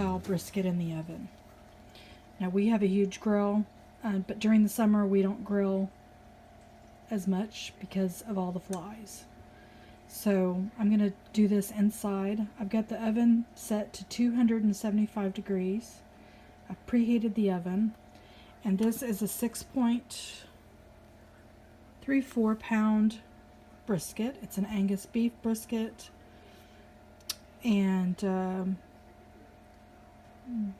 style brisket in the oven. Now we have a huge grill, but during the summer we don't grill as much because of all the flies. So I'm going to do this inside. I've got the oven set to 275 degrees. I've preheated the oven, and this is a 6.34 pound brisket. It's an Angus beef brisket, and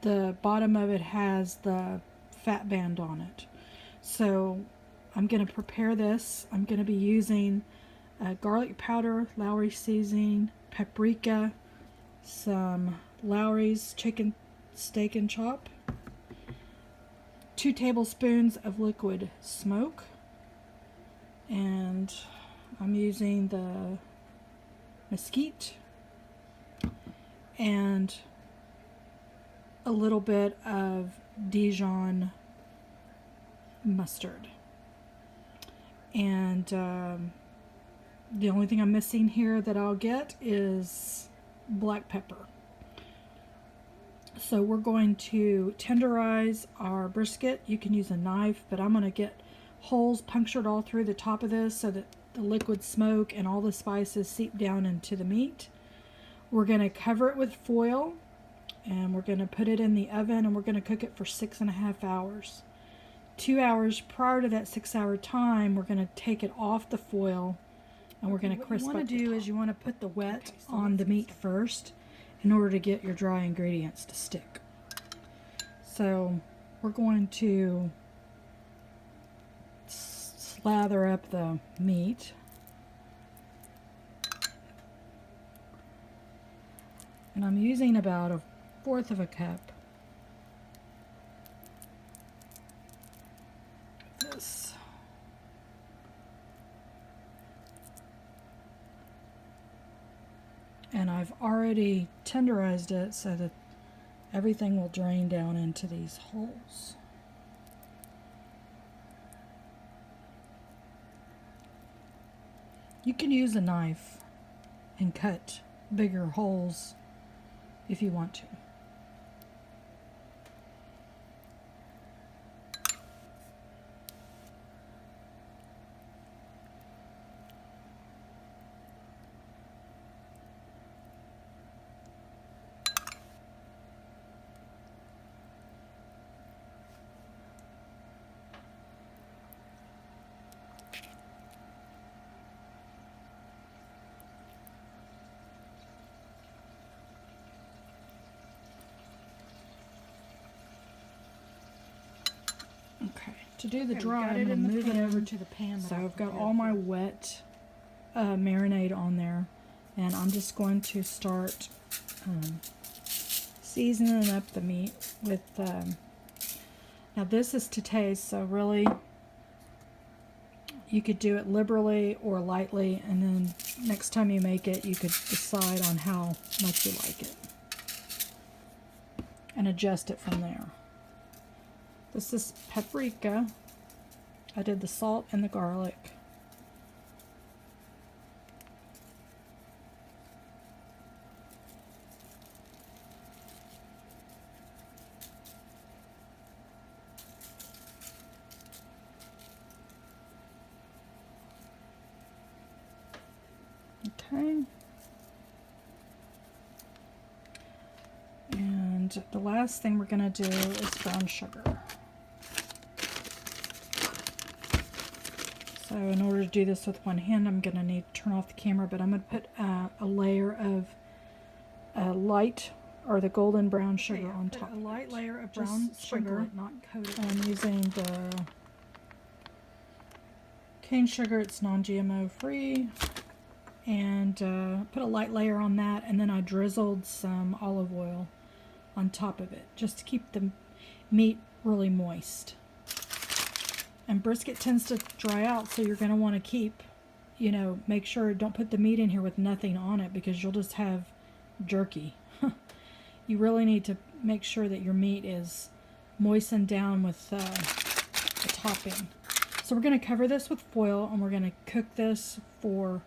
the bottom of it has the fat band on it. So I'm going to prepare this. I'm going to be using garlic powder, Lowry seasoning, paprika, some Lowry's chicken steak and chop, 2 tablespoons of liquid smoke, and I'm using the mesquite and a little bit of Dijon mustard. And the only thing I'm missing here that I'll get is black pepper. So we're going to tenderize our brisket. You can use a knife, but I'm going to get holes punctured all through the top of this so that the liquid smoke and all the spices seep down into the meat. We're going to cover it with foil, and we're going to put it in the oven, and we're going to cook it for 6.5 hours. 2 hours prior to that 6-hour time, we're going to take it off the foil, and we're going to crisp up. What you want to do is you want to put the wet on the meat first in order to get your dry ingredients to stick. So we're going to slather up the meat. And I'm using about 1/4 of a cup of this. And I've already tenderized it so that everything will drain down into these holes. You can use a knife and cut bigger holes if you want to. Okay, to do the dry, I'm going to move it over to the pan. So I've got all my wet marinade on there, and I'm just going to start seasoning up the meat with, now this is to taste, so really you could do it liberally or lightly, and then next time you make it, you could decide on how much you like it and adjust it from there. This is paprika. I did the salt and the garlic. Okay. And the last thing we're going to do is brown sugar. So in order to do this with one hand, I'm going to need to turn off the camera, but I'm going to put a layer of light, or the golden brown sugar on top. A light layer of brown sugar, not coated. I'm using the cane sugar. It's non-GMO free. And put a light layer on that, and then I drizzled some olive oil on top of it, just to keep the meat really moist. And brisket tends to dry out, so you're going to want to keep, make sure, don't put the meat in here with nothing on it, because you'll just have jerky. You really need to make sure that your meat is moistened down with the topping. So we're going to cover this with foil, and we're going to cook this for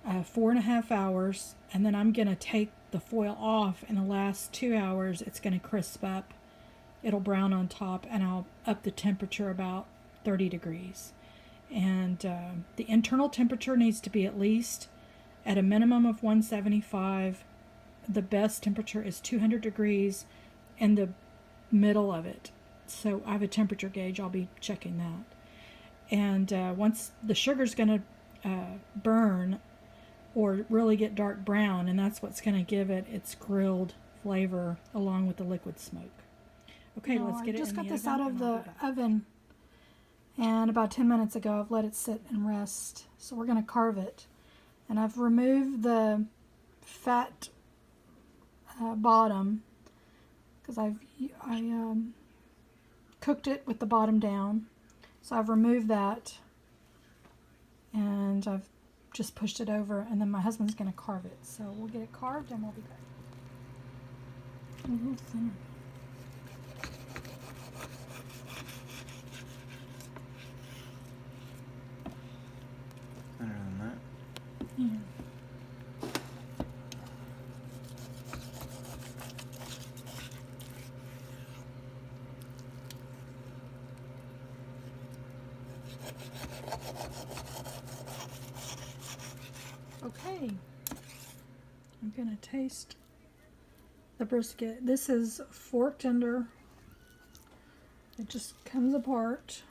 4.5 hours, and then I'm going to take the foil off in the last 2 hours, it's going to crisp up. It'll brown on top, and I'll up the temperature about 30 degrees. And the internal temperature needs to be at least at a minimum of 175. The best temperature is 200 degrees in the middle of it. So I have a temperature gauge. I'll be checking that. And once the sugar's going to burn or really get dark brown, and that's what's going to give it its grilled flavor along with the liquid smoke. Okay, let's get it in the oven. I just got this out of the oven, and about 10 minutes ago I've let it sit and rest. So we're going to carve it. And I've removed the fat bottom because I cooked it with the bottom down. So I've removed that, and I've just pushed it over, and then my husband's going to carve it. So we'll get it carved and we'll be back. A little thinner. Thinner than that? Yeah. Okay, I'm gonna taste the brisket. This is fork tender. It just comes apart.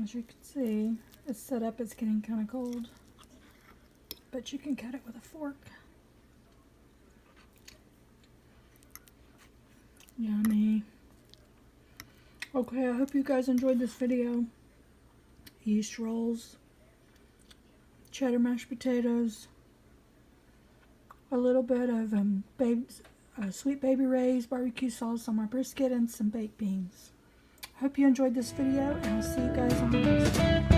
As you can see, it's set up, it's getting kind of cold, but you can cut it with a fork. Yummy. Okay, I hope you guys enjoyed this video. Yeast rolls, cheddar mashed potatoes, a little bit of sweet baby Ray's barbecue sauce on my brisket, and some baked beans. I hope you enjoyed this video, and I'll see you guys on the next one.